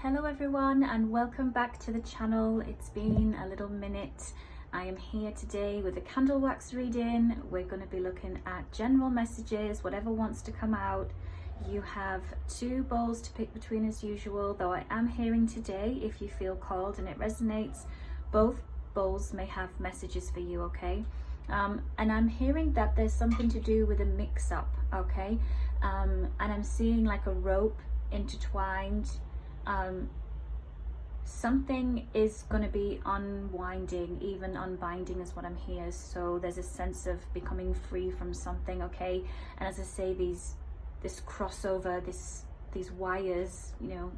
Hello everyone and welcome back to the channel. It's been a little minute. I am here today with a candle wax reading. We're going to be looking at general messages, whatever wants to come out. You have two bowls to pick between as usual, though I am hearing today, if you feel called and it resonates, both bowls may have messages for you, okay? And I'm hearing that there's something to do with a mix-up, okay? And I'm seeing like a rope intertwined. Something is going to be unwinding, even unbinding is what I'm hearing. So there's a sense of becoming free from something, okay? And as I say, this crossover, these wires, you know,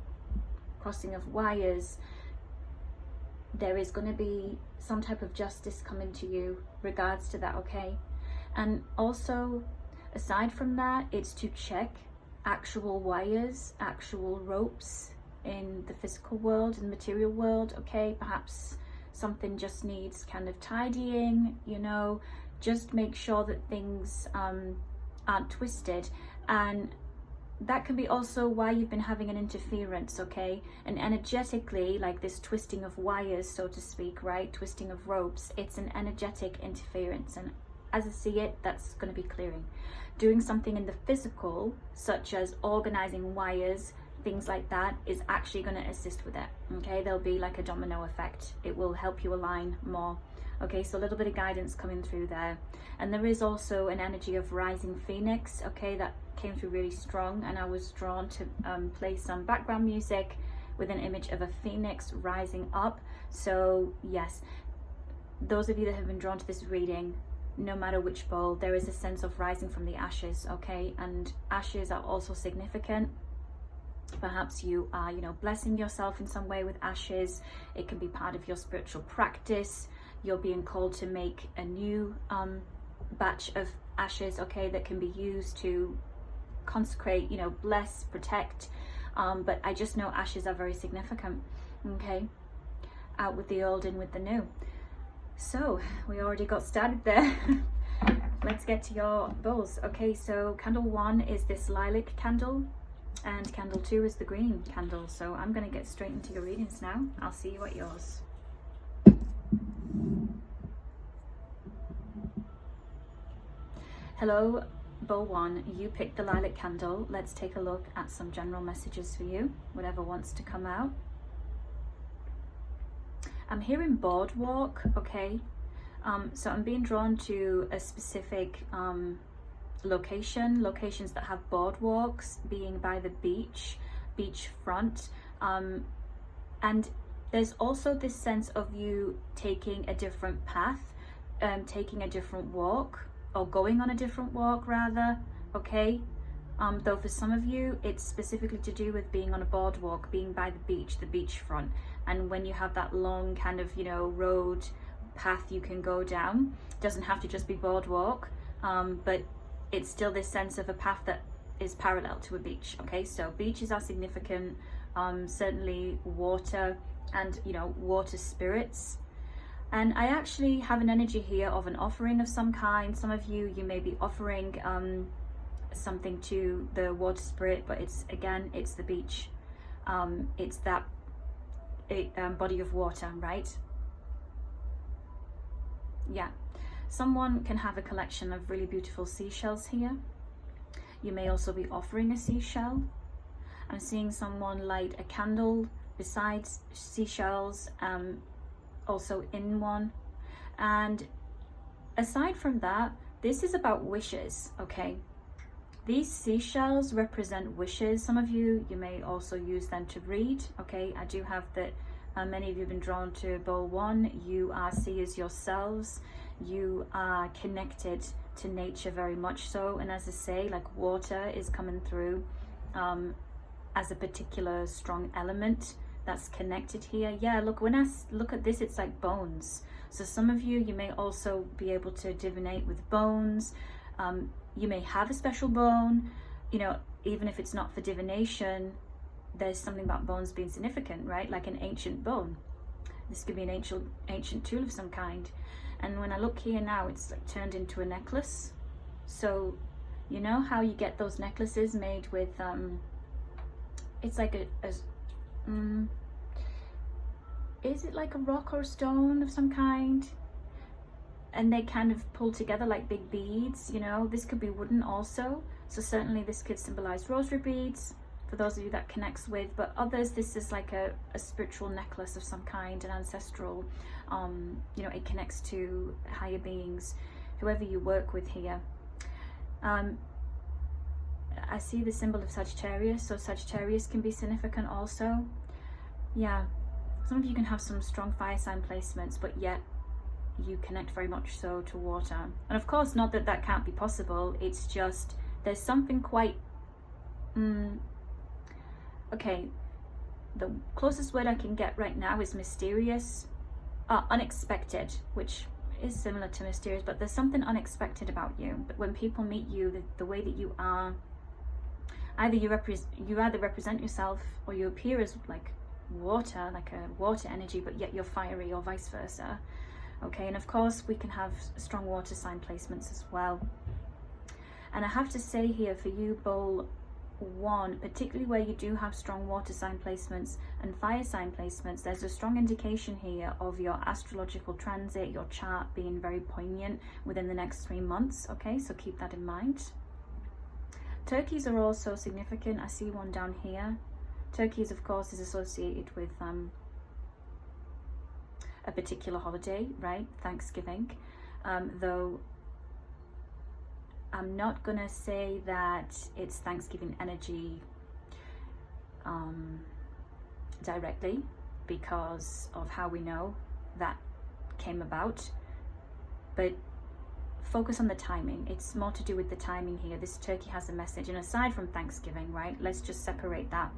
crossing of wires, there is going to be some type of justice coming to you regards to that, okay? And also, aside from that, it's to check actual wires, actual ropes in the physical world and material world, okay? Perhaps something just needs kind of tidying, you know, just make sure that things aren't twisted. And that can be also why you've been having an interference, okay? And energetically, like this twisting of wires, so to speak, right? Twisting of ropes, it's an energetic interference. And as I see it, that's going to be clearing. Doing something in the physical, such as organizing wires, things like that, is actually going to assist with it, okay? There'll be like a domino effect. It will help you align more, okay? So a little bit of guidance coming through there. And there is also an energy of rising phoenix, okay? That came through really strong, and I was drawn to play some background music with an image of a phoenix rising up. So yes, those of you that have been drawn to this reading, no matter which bowl, there is a sense of rising from the ashes, okay? And ashes are also significant. Perhaps you are, you know, blessing yourself in some way with ashes. It can be part of your spiritual practice. You're being called to make a new batch of ashes, okay, that can be used to consecrate, you know, bless, protect. But I just know ashes are very significant, okay? Out with the old, in with the new. So we already got started there. Let's get to your bowls. Okay, so candle 1 is this lilac candle, and candle 2 is the green candle. So I'm going to get straight into your readings now. I'll see you at yours. Hello, bowl 1. You picked the lilac candle. Let's take a look at some general messages for you, whatever wants to come out. I'm hearing boardwalk, okay? So I'm being drawn to a specific locations that have boardwalks, being by the beach front. And there's also this sense of you taking a different path, taking a different walk, or going on a different walk rather, okay? Though for some of you, it's specifically to do with being on a boardwalk, being by the beachfront. And when you have that long kind of, you know, road path you can go down, doesn't have to just be boardwalk, but it's still this sense of a path that is parallel to a beach, okay? So beaches are significant, certainly water and, you know, water spirits. And I actually have an energy here of an offering of some kind. Some of you may be offering something to the water spirit, but it's the beach. It's that body of water, right? Yeah. Someone can have a collection of really beautiful seashells here. You may also be offering a seashell. I'm seeing someone light a candle besides seashells, also in one. And aside from that, this is about wishes, okay? These seashells represent wishes. Some of you may also use them to read, okay? I do have that many of you have been drawn to bowl 1. You are seers yourselves. You are connected to nature very much so. And as I say, like water is coming through as a particular strong element that's connected here. Yeah, look, when I look at this, it's like bones. So some of you may also be able to divinate with bones. You may have a special bone, you know, even if it's not for divination, there's something about bones being significant, right? Like an ancient bone. This could be an ancient tool of some kind. And when I look here now, it's like turned into a necklace. So you know how you get those necklaces made with, it's like is it like a rock or a stone of some kind? And they kind of pull together like big beads, you know. This could be wooden also, so certainly this could symbolize rosary beads for those of you that connects with, but others this is like a spiritual necklace of some kind, an ancestral, you know, it connects to higher beings, whoever you work with here. I see the symbol of Sagittarius, so Sagittarius can be significant also. Yeah, some of you can have some strong fire sign placements, but yet you connect very much so to water. And of course, not that that can't be possible, it's just there's something quite okay, the closest word I can get right now is mysterious, unexpected, which is similar to mysterious, but there's something unexpected about you. But when people meet you, the way that you are, either you either represent yourself or you appear as like water, like a water energy, but yet you're fiery, or vice versa. Okay, and of course we can have strong water sign placements as well. And I have to say here for you, Bowl 1, particularly where you do have strong water sign placements and fire sign placements, there's a strong indication here of your astrological transit, your chart being very poignant within the next 3 months. Okay, so keep that in mind. Turkeys are also significant. I see one down here. Turkeys, of course, is associated with a particular holiday, right? Thanksgiving. Though I'm not gonna say that it's Thanksgiving energy directly, because of how we know that came about, but focus on the timing. It's more to do with the timing here. This turkey has a message, and aside from Thanksgiving, right, let's just separate that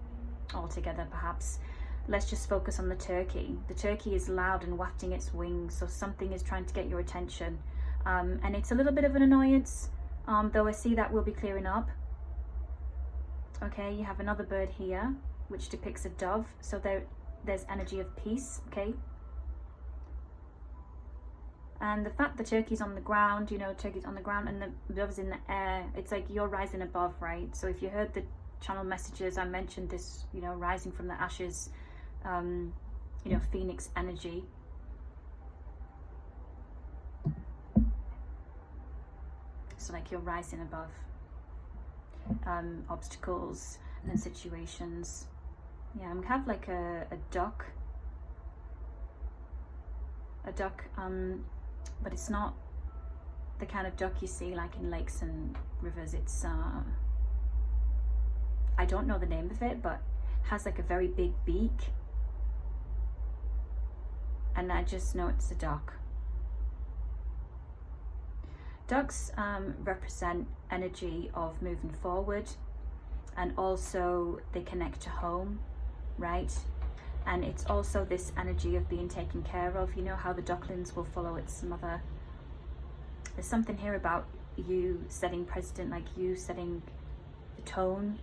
altogether. Perhaps let's just focus on the turkey. The turkey is loud and wafting its wings, so something is trying to get your attention, and it's a little bit of an annoyance, though I see that will be clearing up. Okay, you have another bird here which depicts a dove, so there's energy of peace. Okay, and the fact the turkey's on the ground, you know, turkey's on the ground and the dove's in the air, it's like you're rising above, right? So if you heard the channel messages, I mentioned this, you know, rising from the ashes, you know, phoenix energy. So like you're rising above obstacles and situations. Yeah, we have like a duck, but it's not the kind of duck you see like in lakes and rivers. It's I don't know the name of it, but has like a very big beak, and I just know it's a duck. Ducks represent energy of moving forward, and also they connect to home, right? And it's also this energy of being taken care of. You know how the ducklings will follow its mother. There's something here about you setting precedent, like you setting the tone.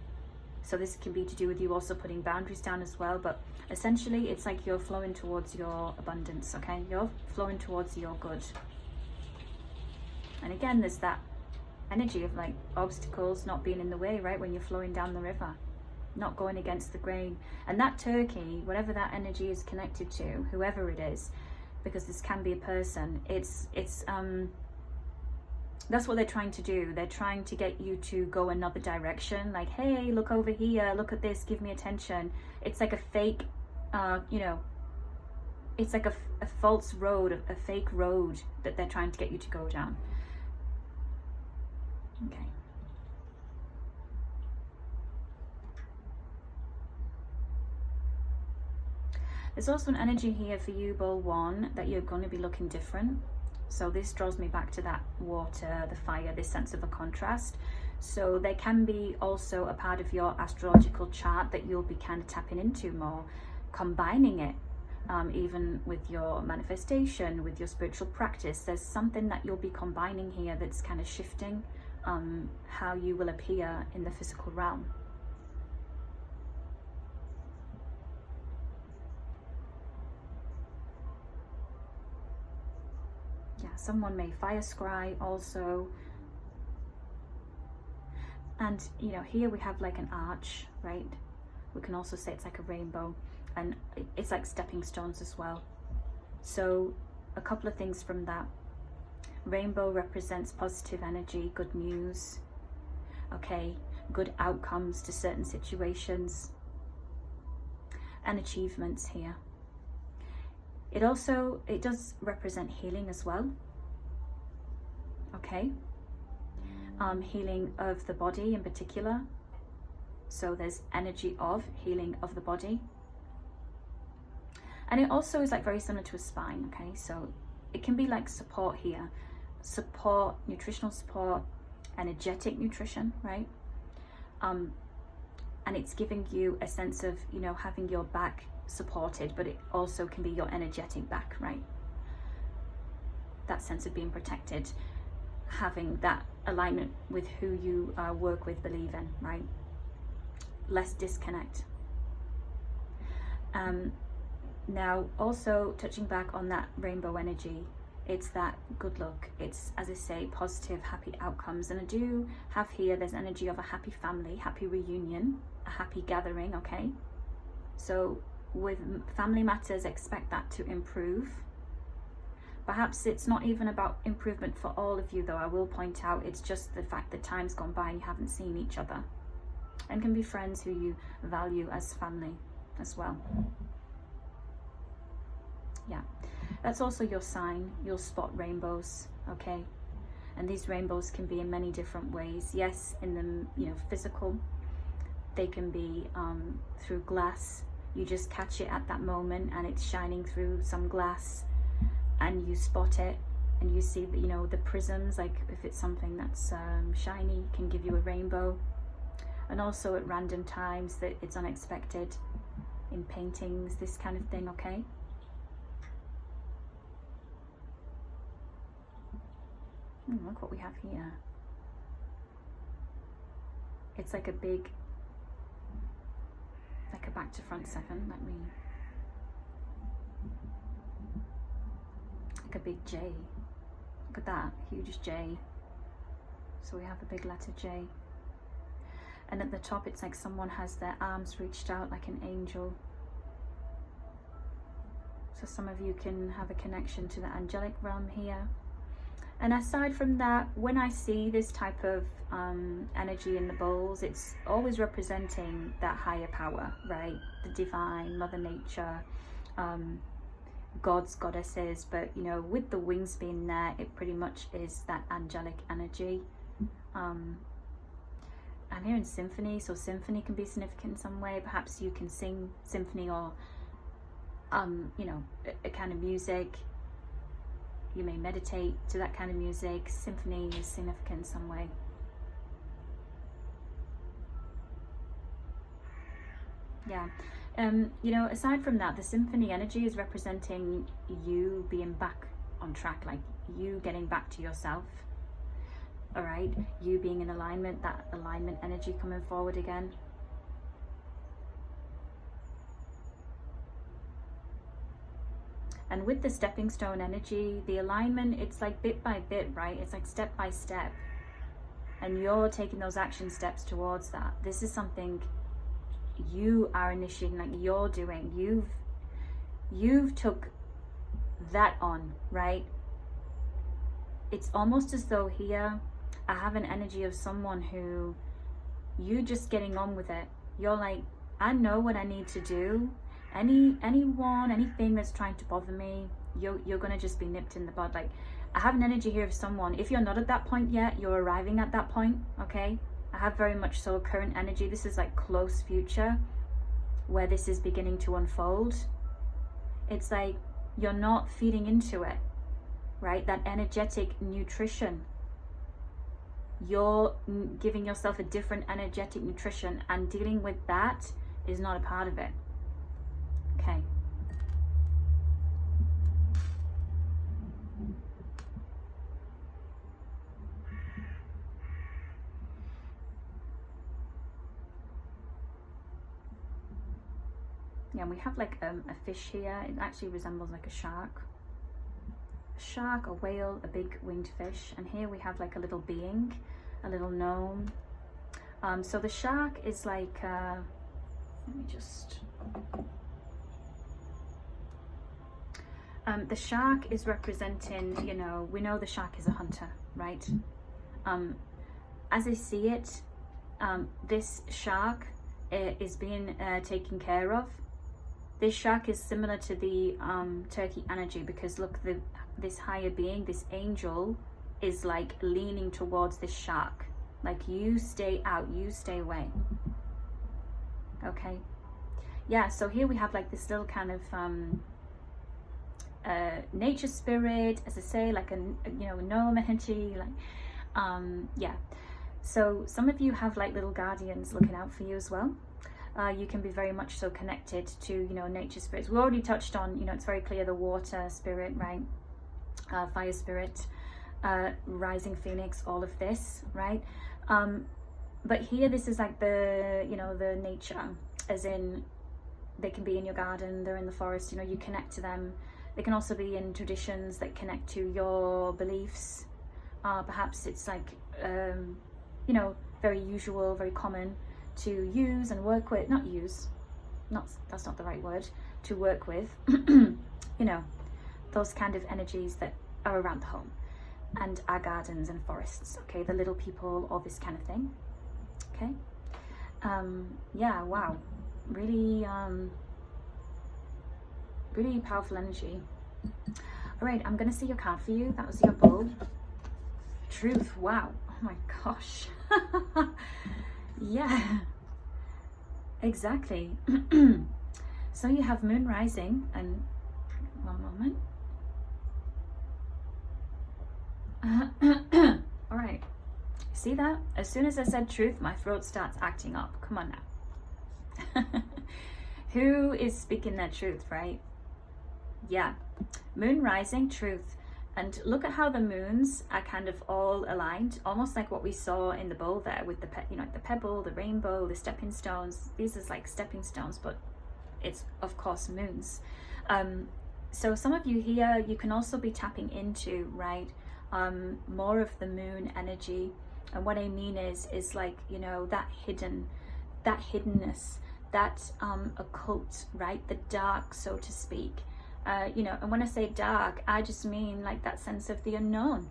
So this can be to do with you also putting boundaries down as well, but essentially it's like you're flowing towards your abundance, okay? You're flowing towards your good. And again, there's that energy of like obstacles not being in the way, right? When you're flowing down the river, not going against the grain. And that turkey, whatever that energy is connected to, whoever it is, because this can be a person, it's that's what they're trying to do. They're trying to get you to go another direction, like, hey, look over here, look at this, give me attention. It's like a fake, you know, it's like a false road, a fake road that they're trying to get you to go down. Okay. There's also an energy here for you, Bowl 1, that you're going to be looking different. So this draws me back to that water, the fire, this sense of a contrast. So there can be also a part of your astrological chart that you'll be kind of tapping into more, combining it, even with your manifestation, with your spiritual practice. There's something that you'll be combining here that's kind of shifting how you will appear in the physical realm. Yeah, someone may fire scry also. And you know, here we have like an arch, right? We can also say it's like a rainbow, and it's like stepping stones as well. So a couple of things from that. Rainbow represents positive energy, good news, okay, good outcomes to certain situations, and achievements here. It does represent healing as well, okay, healing of the body in particular. So there's energy of healing of the body, and it also is like very similar to a spine, okay, so it can be like support here, support, nutritional support, energetic nutrition, right? And it's giving you a sense of, you know, having your back supported, but it also can be your energetic back, right? That sense of being protected, having that alignment with who you work with, believe in, right? Less disconnect. Now, also touching back on that rainbow energy, it's that good luck. It's, as I say, positive, happy outcomes. And I do have here, there's energy of a happy family, happy reunion, a happy gathering, okay? So with family matters, expect that to improve. Perhaps it's not even about improvement for all of you, though. I will point out it's just the fact that time's gone by and you haven't seen each other, and can be friends who you value as family as well. Yeah, that's also your sign. You'll spot rainbows, okay? And these rainbows can be in many different ways. Yes, in the, you know, physical. They can be through glass. You just catch it at that moment and it's shining through some glass, and you spot it, and you see that, you know, the prisms, like if it's something that's shiny, can give you a rainbow. And also at random times that it's unexpected, in paintings, this kind of thing, okay? Look what we have here. It's like a big, like a back to front 7, like a big J. Look at that, huge J. So we have a big letter J. And at the top, it's like someone has their arms reached out like an angel. So some of you can have a connection to the angelic realm here. And aside from that, when I see this type of energy in the bowls, it's always representing that higher power, right? The divine, Mother Nature, gods, goddesses. But, you know, with the wings being there, it pretty much is that angelic energy. I'm hearing symphony, so symphony can be significant in some way. Perhaps you can sing symphony, or, you know, a kind of music. You may meditate to that kind of music. Symphony is significant in some way. Yeah. You know, aside from that, the symphony energy is representing you being back on track, like you getting back to yourself. All right, you being in alignment, that alignment energy coming forward again. And with the stepping stone energy, the alignment, it's like bit by bit, right? It's like step by step. And you're taking those action steps towards that. This is something you are initiating, like you're doing. You've took that on, right? It's almost as though here, I have an energy of someone who you just getting on with it. You're like, I know what I need to do. Anything that's trying to bother me, you're gonna just be nipped in the bud. Like, I have an energy here of someone, if you're not at that point yet, you're arriving at that point, okay? I have very much so current energy. This is like close future where this is beginning to unfold. It's like you're not feeding into it, right? That energetic nutrition. You're giving yourself a different energetic nutrition, and dealing with that is not a part of it. Okay. Yeah, and we have like a fish here. It actually resembles like a shark. A shark, a whale, a big winged fish. And here we have like a little being, a little gnome. So the shark is like Let me just... the shark is representing, you know, we know the shark is a hunter, right? As I see it, this shark is being taken care of. This shark is similar to the turkey energy, because look, this higher being, this angel, is like leaning towards this shark. Like, you stay out, you stay away. Okay. Yeah, so here we have like this little kind of nature spirit, as I say, like a you know, gnome energy, like yeah. So some of you have like little guardians looking out for you as well. You can be very much so connected to, you know, nature spirits. We already touched on, you know, it's very clear, the water spirit, right? Fire spirit, rising phoenix, all of this, right? But here, this is like the, you know, the nature, as in they can be in your garden, they're in the forest, you know, you connect to them. They can also be in traditions that connect to your beliefs. Perhaps it's like, you know, very usual, very common to use and work with, that's not the right word, to work with, you know, those kind of energies that are around the home and our gardens and forests, okay, the little people, all this kind of thing, okay. Yeah, wow, really, really powerful energy. All right, I'm gonna see your card for you. That was your bull. Truth, wow, oh my gosh. Yeah, exactly. So you have moon rising, and one moment. All right, see that? As soon as I said truth, my throat starts acting up. Come on now. Who is speaking their truth, right? Yeah, moon rising, truth. And look at how the moons are kind of all aligned, almost like what we saw in the bowl there with the, you know, the pebble, the rainbow, the stepping stones. These are like stepping stones, but it's of course moons. So some of you here, you can also be tapping into, right, more of the moon energy. And what I mean is like, you know, that hiddenness, that occult, right, the dark, so to speak. You know, and when I say dark, I just mean like that sense of the unknown.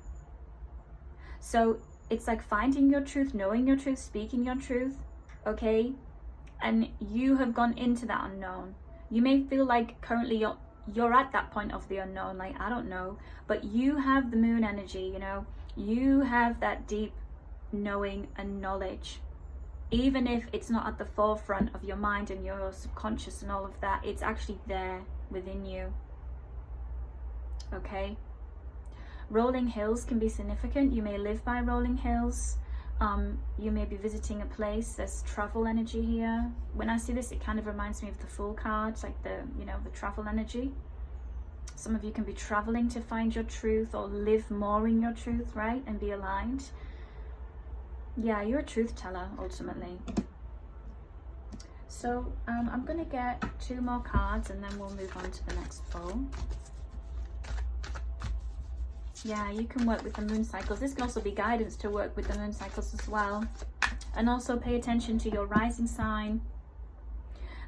So it's like finding your truth, knowing your truth, speaking your truth, okay? And you have gone into that unknown. You may feel like currently you're at that point of the unknown, like, I don't know, but you have the moon energy, you know, you have that deep knowing and knowledge. Even if it's not at the forefront of your mind and your subconscious and all of that, it's actually there within you, okay? Rolling hills can be significant. You may live by rolling hills. You may be visiting a place. There's travel energy here. When I see this, it kind of reminds me of the Fool card, like the, you know, the travel energy. Some of you can be traveling to find your truth or live more in your truth, right? And be aligned. Yeah, you're a truth teller, ultimately. So I'm going to get 2 more cards and then we'll move on to the next bowl. Yeah, you can work with the moon cycles. This can also be guidance to work with the moon cycles as well. And also pay attention to your rising sign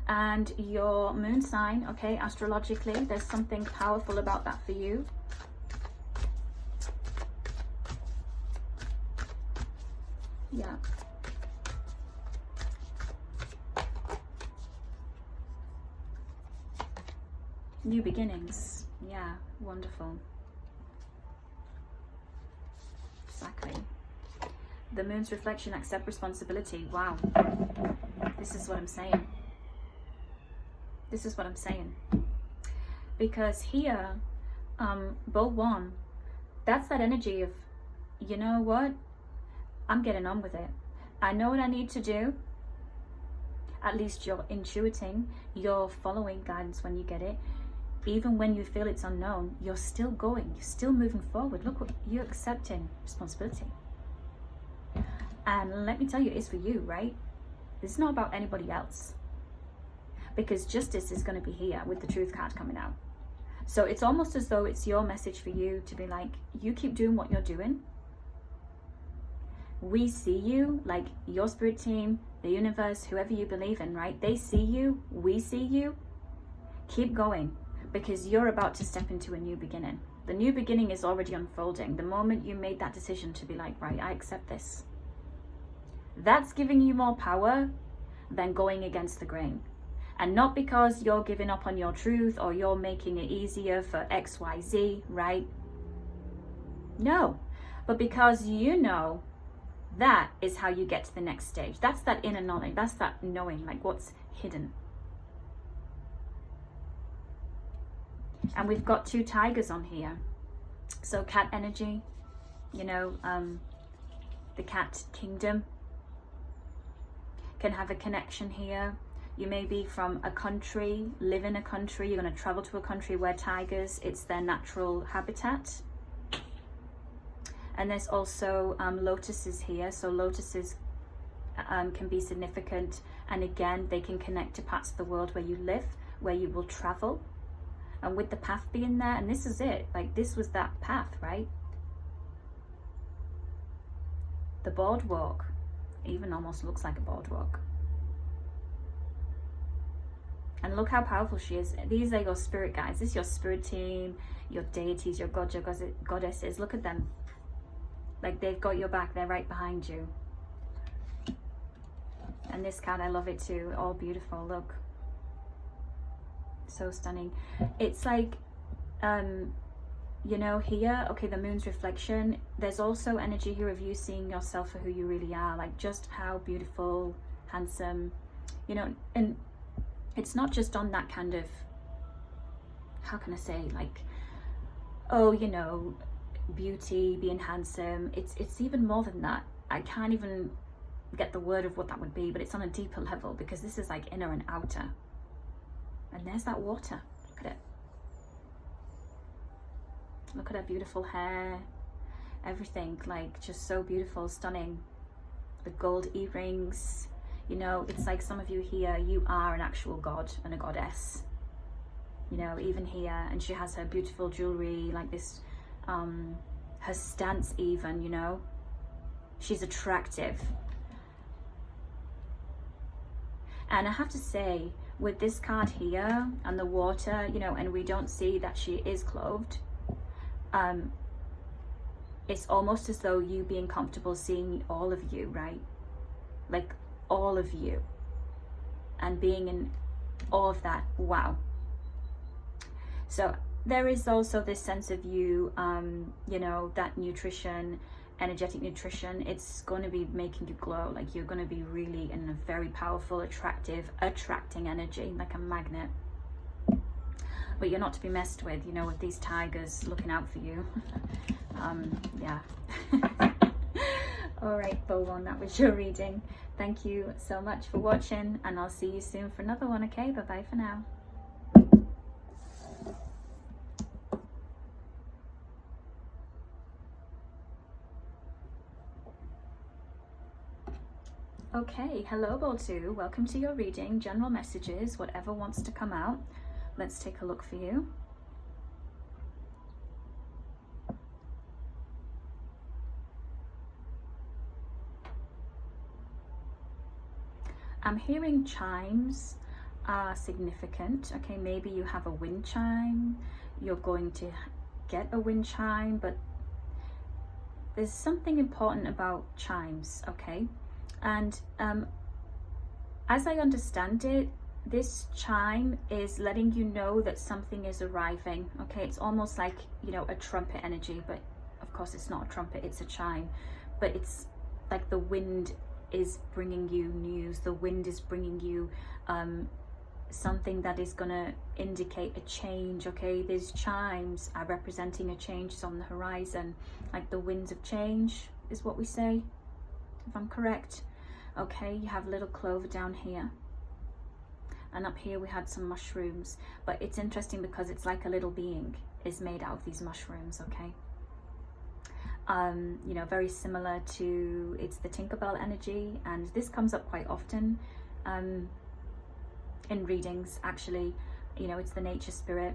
and your moon sign, okay, astrologically. There's something powerful about that for you. Yeah. New beginnings. Yeah, wonderful. Exactly. The moon's reflection, accept responsibility. Wow. This is what I'm saying. This is what I'm saying. Because here, bowl 1, that's that energy of, you know what? I'm getting on with it. I know what I need to do. At least you're intuiting, you're following guidance when you get it. Even when you feel it's unknown, you're still going, you're still moving forward. Look what you're accepting responsibility. And let me tell you, it's for you, right? It's not about anybody else. Because justice is going to be here with the truth card coming out. So it's almost as though it's your message for you to be like, you keep doing what you're doing. We see you, like your spirit team, the universe, whoever you believe in, right? They see you, we see you. Keep going, because you're about to step into a new beginning. The new beginning is already unfolding. The moment you made that decision to be like, right, I accept this. That's giving you more power than going against the grain. And not because you're giving up on your truth or you're making it easier for XYZ, right? No, but because you know that is how you get to the next stage. That's that inner knowledge. That's that knowing, like what's hidden. And we've got 2 tigers on here. So cat energy, you know, the cat kingdom can have a connection here. You may be from a country, live in a country, you're going to travel to a country where tigers, it's their natural habitat. And there's also lotuses here. So lotuses can be significant. And again, they can connect to parts of the world where you live, where you will travel. And with the path being there, and this is it, like this was that path, right? The boardwalk even almost looks like a boardwalk. And look how powerful she is. These are your spirit guides. This is your spirit team, your deities, your gods, your goddesses. Look at them. Like they've got your back. They're right behind you. And this card, I love it too. All beautiful. Look. So stunning. It's like, you know, here, okay, the moon's reflection. There's also energy here of you seeing yourself for who you really are. Like just how beautiful, handsome, you know, and it's not just on that kind of, how can I say, like, oh, you know, beauty, being handsome. It's even more than that. I can't even get the word of what that would be, but it's on a deeper level, because this is like inner and outer. And there's that water. Look at it. Look at her beautiful hair. Everything, like, just so beautiful, stunning. The gold earrings. You know, it's like some of you here, you are an actual god and a goddess. You know, even here. And she has her beautiful jewelry, like this, her stance even, you know. She's attractive. And I have to say, with this card here and the water, you know, and we don't see that she is clothed, it's almost as though you being comfortable seeing all of you, right? Like all of you, and being in all of that. Wow. So there is also this sense of you, you know, that nutrition, energetic nutrition, it's going to be making you glow. Like you're going to be really in a very powerful, attracting energy, like a magnet. But you're not to be messed with, you know, with these tigers looking out for you. Yeah. All right, Bowon, that was your reading. Thank you so much for watching, and I'll see you soon for another one. Okay, bye bye for now. Okay, hello Bowl2, welcome to your reading. General messages, whatever wants to come out. Let's take a look for you. I'm hearing chimes are significant. Okay, maybe you have a wind chime, you're going to get a wind chime, but there's something important about chimes, okay? And as I understand it, this chime is letting you know that something is arriving, okay? It's almost like, you know, a trumpet energy, but of course it's not a trumpet, it's a chime. But it's like the wind is bringing you news, the wind is bringing you something that is gonna indicate a change, okay? These chimes are representing a change on the horizon, like the winds of change is what we say, if I'm correct. Okay, you have a little clover down here, and up here we had some mushrooms, but it's interesting because it's like a little being is made out of these mushrooms, okay? You know, very similar to, it's the Tinkerbell energy, and this comes up quite often in readings, actually. You know, it's the nature spirit.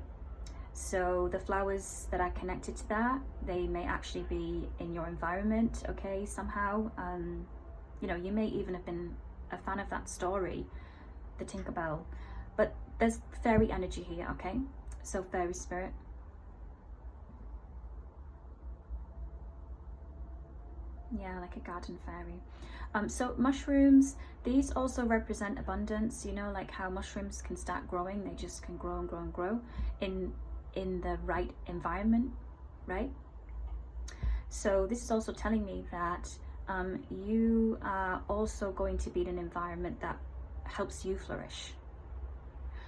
So the flowers that are connected to that, they may actually be in your environment, okay, somehow. You know, you may even have been a fan of that story, the Tinkerbell. But there's fairy energy here, okay? So fairy spirit. Yeah, like a garden fairy. So mushrooms, these also represent abundance, you know, like how mushrooms can start growing. They just can grow and grow and grow in the right environment, right? So this is also telling me that you are also going to be in an environment that helps you flourish.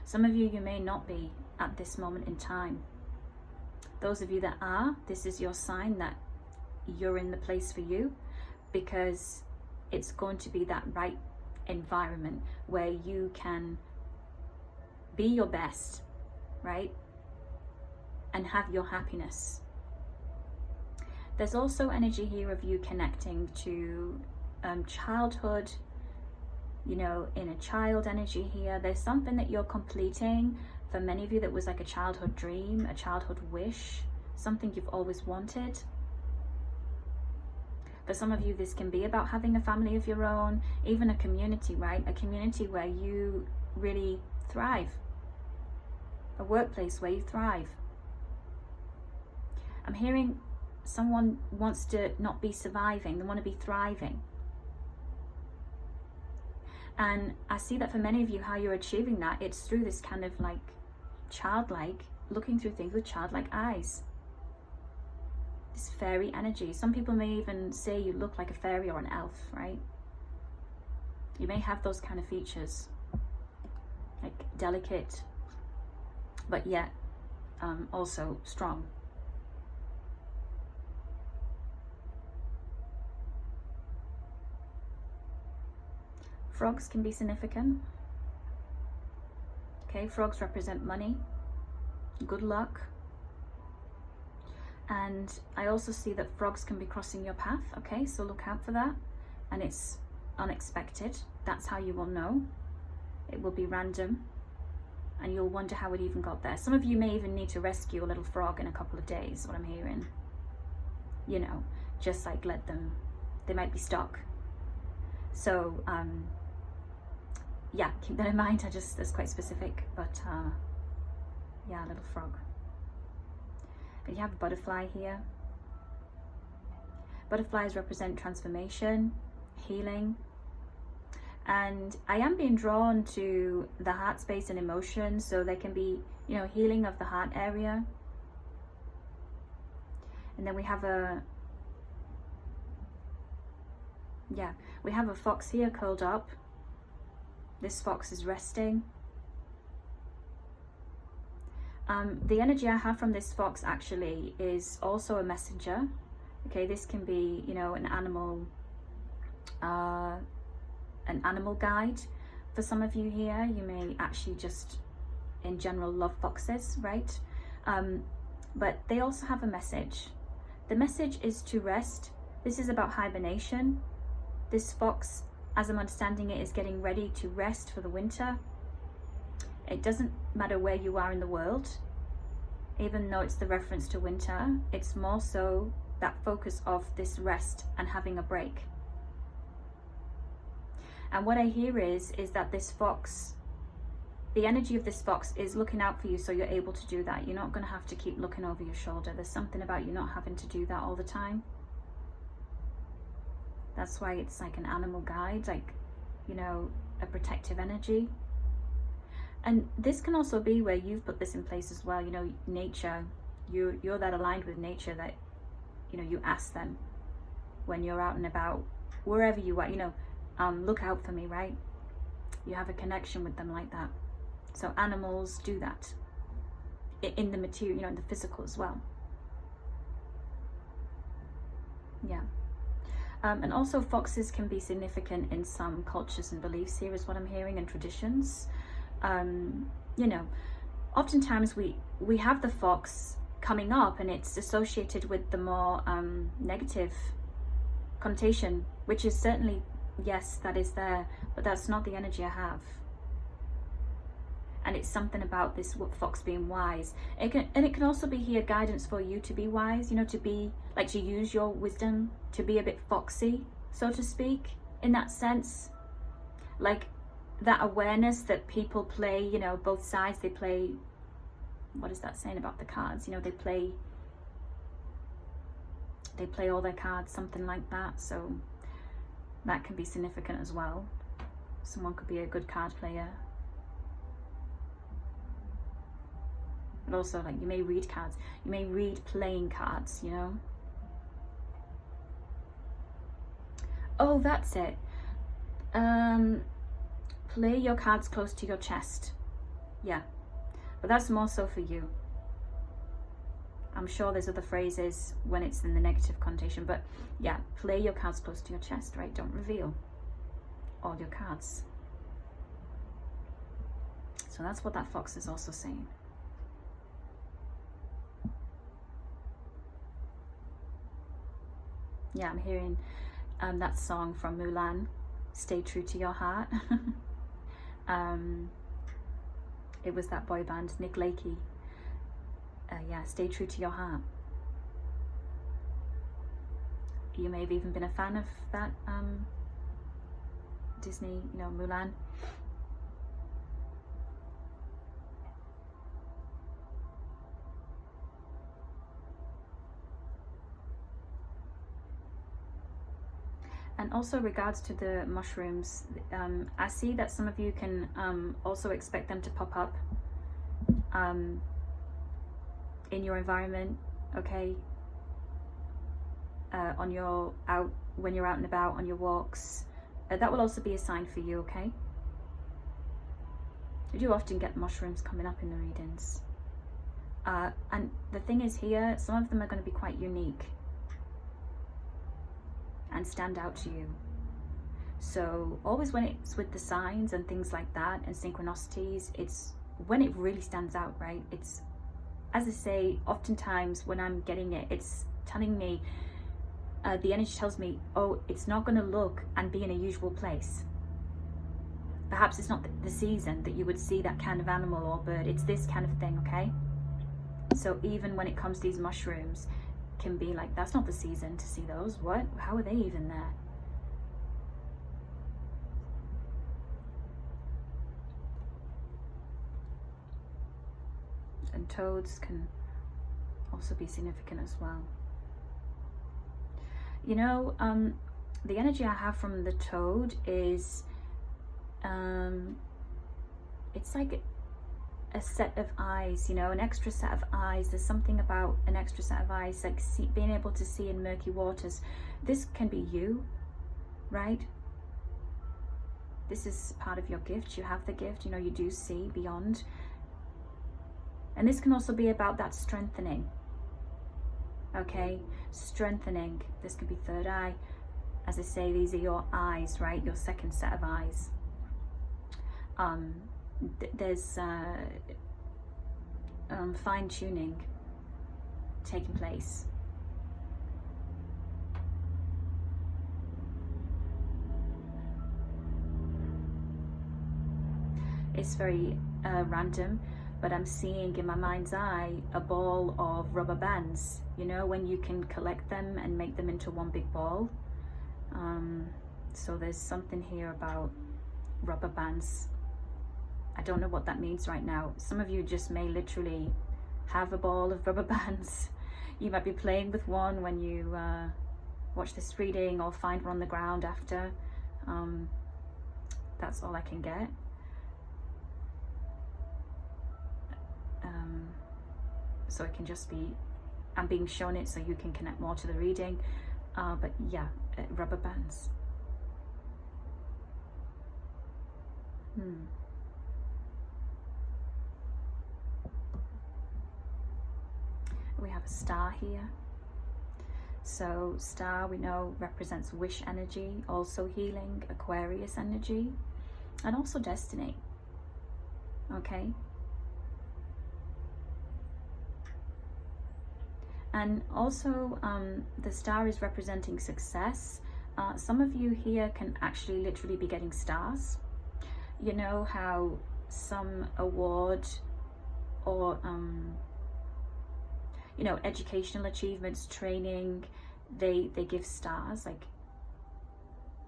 Some of you may not be at this moment in time. Those of you that are, this is your sign that you're in the place for you, because it's going to be that right environment where you can be your best, right? And have your happiness. There's also energy here of you connecting to childhood, you know, inner child energy here. There's something that you're completing. For many of you, that was like a childhood dream, a childhood wish, something you've always wanted. For some of you, this can be about having a family of your own, even a community, right? A community where you really thrive. A workplace where you thrive. I'm hearing someone wants to not be surviving, they want to be thriving. And I see that for many of you, how you're achieving that, it's through this kind of like childlike, looking through things with childlike eyes. This fairy energy. Some people may even say you look like a fairy or an elf, right? You may have those kind of features, like delicate, but yet also strong. Frogs can be significant. Okay, frogs represent money, good luck. And I also see that frogs can be crossing your path, okay? So look out for that. And it's unexpected. That's how you will know. It will be random. And you'll wonder how it even got there. Some of you may even need to rescue a little frog in a couple of days, what I'm hearing. You know, just like let them, they might be stuck. So, yeah, keep that in mind. That's quite specific, but yeah, a little frog. And you have a butterfly here. Butterflies represent transformation, healing. And I am being drawn to the heart space and emotions, so there can be, you know, healing of the heart area. And then we have a fox here curled up. This fox is resting. The energy I have from this fox actually is also a messenger. Okay, this can be, you know, an animal guide. For some of you here, you may actually just in general love foxes, right? But they also have a message. The message is to rest. This is about hibernation. This fox, as I'm understanding it, is getting ready to rest for the winter. It doesn't matter where you are in the world, even though it's the reference to winter, it's more so that focus of this rest and having a break. And what I hear is that this fox, the energy of this fox is looking out for you, so you're able to do that. You're not going to have to keep looking over your shoulder. There's something about you not having to do that all the time. That's why it's like an animal guide, like, you know, a protective energy. And this can also be where you've put this in place as well. You know, nature, you're that aligned with nature that, you know, you ask them when you're out and about, wherever you are, you know, look out for me, right? You have a connection with them like that. So animals do that in the material, you know, in the physical as well. Yeah. And also foxes can be significant in some cultures and beliefs here is what I'm hearing, and traditions. You know, oftentimes we have the fox coming up and it's associated with the more negative connotation, which is certainly, yes, that is there, but that's not the energy I have. And it's something about this fox being wise. It can also be here guidance for you to be wise, you know, to be like, to use your wisdom, to be a bit foxy, so to speak, in that sense. like that awareness that people play, you know, both sides, they play, what is that saying about the cards? You know, they play all their cards, something like that. So that can be significant as well. Someone could be a good card player. But also, like, you may read cards. You may read playing cards, you know. Oh, that's it. Play your cards close to your chest. Yeah. But that's more so for you. I'm sure there's other phrases when it's in the negative connotation, but yeah, play your cards close to your chest, right? Don't reveal all your cards. So that's what that fox is also saying. Yeah, I'm hearing that song from Mulan, Stay True to Your Heart. It was that boy band, Nick Lakey. Yeah, stay true to your heart. You may have even been a fan of that Disney, you know, Mulan. And also regards to the mushrooms, I see that some of you can also expect them to pop up in your environment, okay? When you're out and about on your walks. That will also be a sign for you, okay? You do often get mushrooms coming up in the readings. And the thing is here, some of them are going to be quite unique and stand out to you. So always when it's with the signs and things like that and synchronicities, it's when it really stands out, right? It's, as I say, oftentimes when I'm getting it, it's telling me, the energy tells me, oh, it's not going to look and be in a usual place. Perhaps it's not the season that you would see that kind of animal or bird. It's this kind of thing, okay? So even when it comes to these mushrooms, can be like, that's not the season to see those. What? How are they even there? And toads can also be significant as well. You know, the energy I have from the toad is, it's like a set of eyes, you know, an extra set of eyes. There's something about an extra set of eyes, like being able to see in murky waters. This can be you, right? This is part of your gift. You have the gift, you know, you do see beyond. And this can also be about that strengthening, okay? Strengthening. This could be third eye. As I say, these are your eyes, right? Your second set of eyes. There's fine-tuning taking place. It's very random, but I'm seeing in my mind's eye a ball of rubber bands, you know, when you can collect them and make them into one big ball. So there's something here about rubber bands. I don't know what that means right now. Some of you just may literally have a ball of rubber bands. You might be playing with one when you watch this reading, or find one on the ground after. That's all I can get. So it can just be, I'm being shown it so you can connect more to the reading. But yeah, rubber bands. We have a star here. So star, we know, represents wish energy, also healing, Aquarius energy, and also destiny. Okay. And also the star is representing success. Some of you here can actually literally be getting stars. You know how some award or you know, educational achievements, training, they give stars, like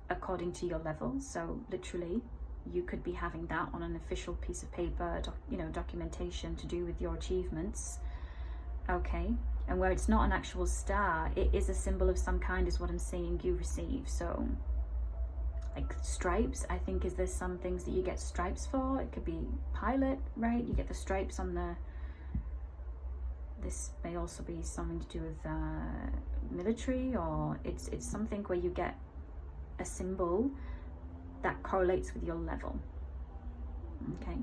according to your level. So literally you could be having that on an official piece of paper, documentation to do with your achievements. Okay, and where it's not an actual star, it is a symbol of some kind is what I'm seeing you receive. So like stripes, I think, is there's some things that you get stripes for. It could be pilot, right? You get the stripes on the, this may also be something to do with military, or it's something where you get a symbol that correlates with your level. Okay.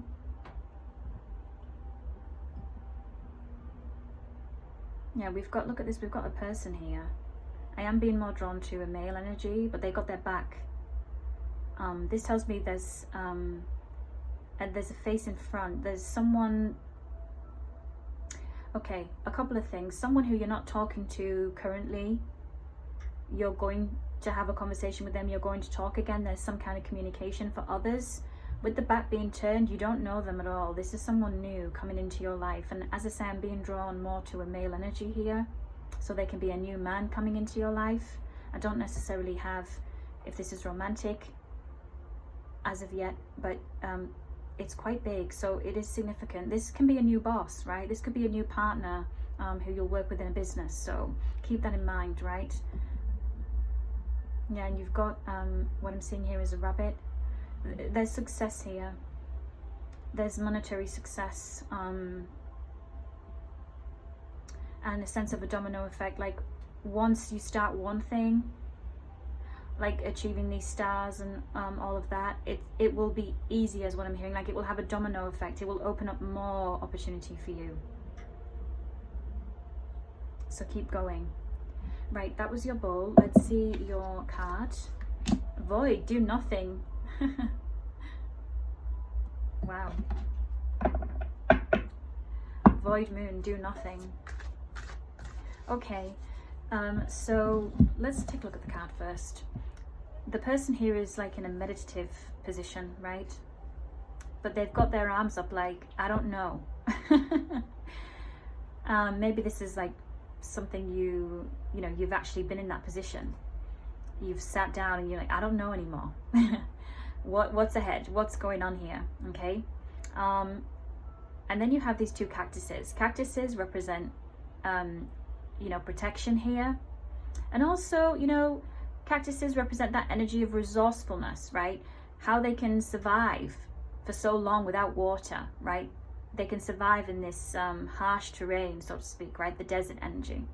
Yeah, we've got, look at this, we've got a person here. I am being more drawn to a male energy, but they got their back. This tells me there's and there's a face in front. There's someone, okay, a couple of things. Someone who you're not talking to currently, you're going to have a conversation with them, you're going to talk again, there's some kind of communication. For others, with the back being turned, you don't know them at all. This is someone new coming into your life. And as I say, I'm being drawn more to a male energy here. So there can be a new man coming into your life. I don't necessarily have, if this is romantic as of yet, but it's quite big, so it is significant. This can be a new boss, right? This could be a new partner who you'll work with in a business. So keep that in mind, right? Yeah, and you've got, what I'm seeing here is a rabbit. There's success here. There's monetary success, and a sense of a domino effect. Like once you start one thing, like achieving these stars and all of that, it will be easy, as what I'm hearing. Like it will have a domino effect. It will open up more opportunity for you. So keep going. Right, that was your bull. Let's see your card. Void, do nothing. Wow. Void moon, do nothing. Okay, so let's take a look at the card first. The person here is like in a meditative position, right? But they've got their arms up like, I don't know. Maybe this is like something you've actually been in that position. You've sat down and you're like, I don't know anymore. What's ahead? What's going on here? Okay. And then you have these two cactuses. Cactuses represent, protection here. And also, cactuses represent that energy of resourcefulness, right? How they can survive for so long without water, right? They can survive in this harsh terrain, so to speak, right? The desert energy.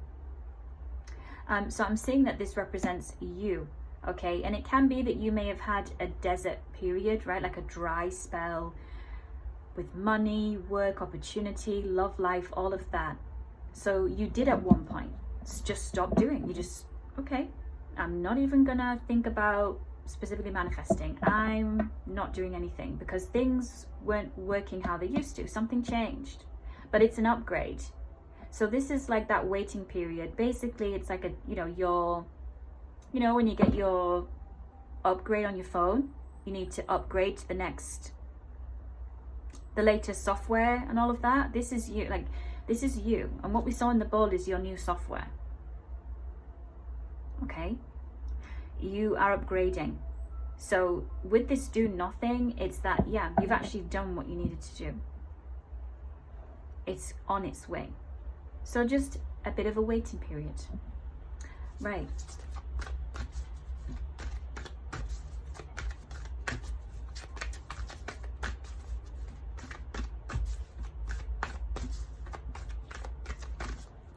So I'm seeing that this represents you, okay? And it can be that you may have had a desert period, right? Like a dry spell with money, work, opportunity, love life, all of that. So you did at one point just stop doing. You just, okay, I'm not even gonna think about specifically manifesting. I'm not doing anything because things weren't working how they used to. Something changed, but it's an upgrade. So this is like that waiting period. Basically, it's like when you get your upgrade on your phone, you need to upgrade to the latest software and all of that. This is you, this is you. And what we saw in the bowl is your new software. Okay. You are upgrading. So with this do nothing, it's that, yeah, you've actually done what you needed to do. It's on its way. So just a bit of a waiting period. Right.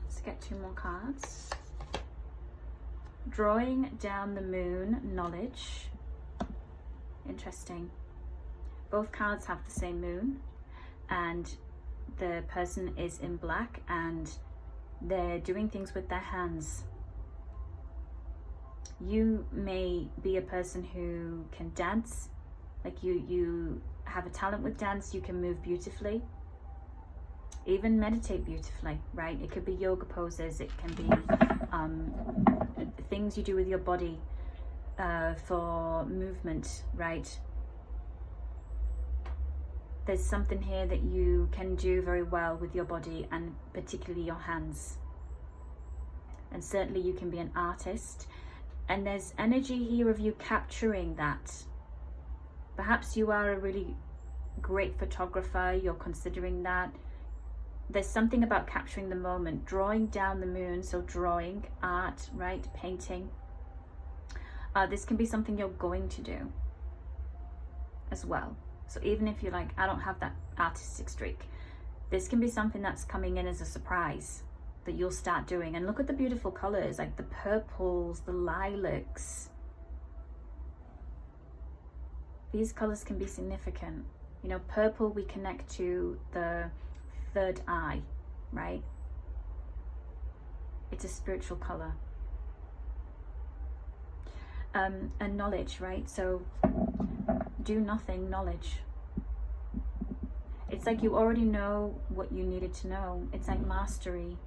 Let's get two more cards. Drawing down the moon, knowledge. Interesting. Both cards have the same moon, and the person is in black and they're doing things with their hands. You may be a person who can dance, like you have a talent with dance, you can move beautifully, even meditate beautifully, right? It could be yoga poses, it can be things you do with your body for movement, right? There's something here that you can do very well with your body and particularly your hands. And certainly you can be an artist. And there's energy here of you capturing that Perhaps you are a really great photographer, you're considering that. There's something about capturing the moment, drawing down the moon, so drawing, art, right, painting. This can be something you're going to do as well. So even if you're like, I don't have that artistic streak, this can be something that's coming in as a surprise that you'll start doing. And look at the beautiful colors, like the purples, the lilacs. These colors can be significant. You know, purple, we connect to the third eye, right? It's a spiritual color. And knowledge, right? So do nothing, knowledge. It's like you already know what you needed to know. It's like mastery.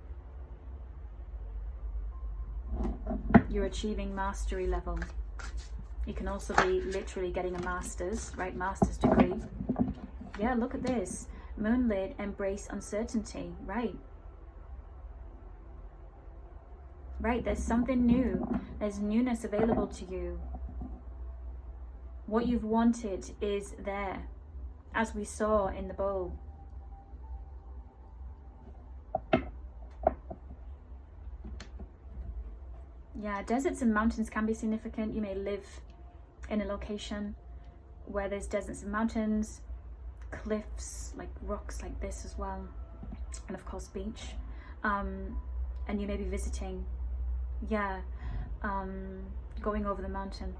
You're achieving mastery level. You can also be literally getting a master's, right? Master's degree. Yeah, look at this. Moonlit, embrace uncertainty, right? Right, there's something new. There's newness available to you. What you've wanted is there, as we saw in the bowl. Yeah, deserts and mountains can be significant. You may live in a location where there's deserts and mountains, cliffs, like rocks like this as well, and of course beach. And you may be visiting, yeah, going over the mountain.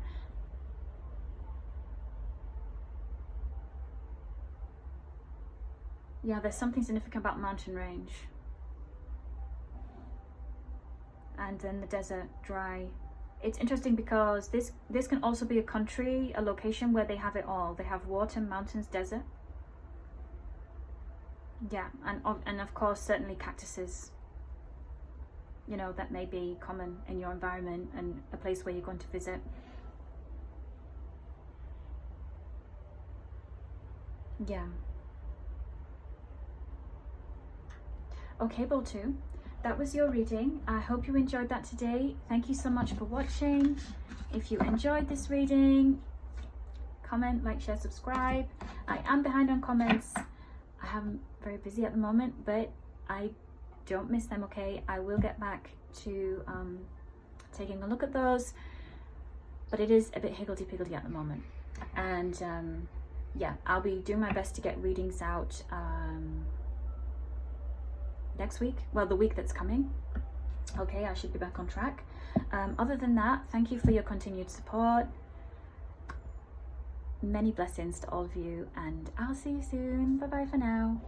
Yeah, there's something significant about mountain range. And then the desert, dry. It's interesting because this can also be a country, a location where they have it all. They have water, mountains, desert. Yeah, and of course certainly cactuses. You know, that may be common in your environment and a place where you're going to visit. Yeah. Okay, Bowl 2. That was your reading. I hope you enjoyed that today. Thank you so much for watching. If you enjoyed this reading, comment, like, share, subscribe. I am behind on comments. I am very busy at the moment, but I don't miss them, okay? I will get back to taking a look at those, but it is a bit higgledy-piggledy at the moment. And yeah, I'll be doing my best to get readings out next week, well, the week that's coming. Okay, I should be back on track. Other than that, thank you for your continued support. Many blessings to all of you, and I'll see you soon. Bye bye for now.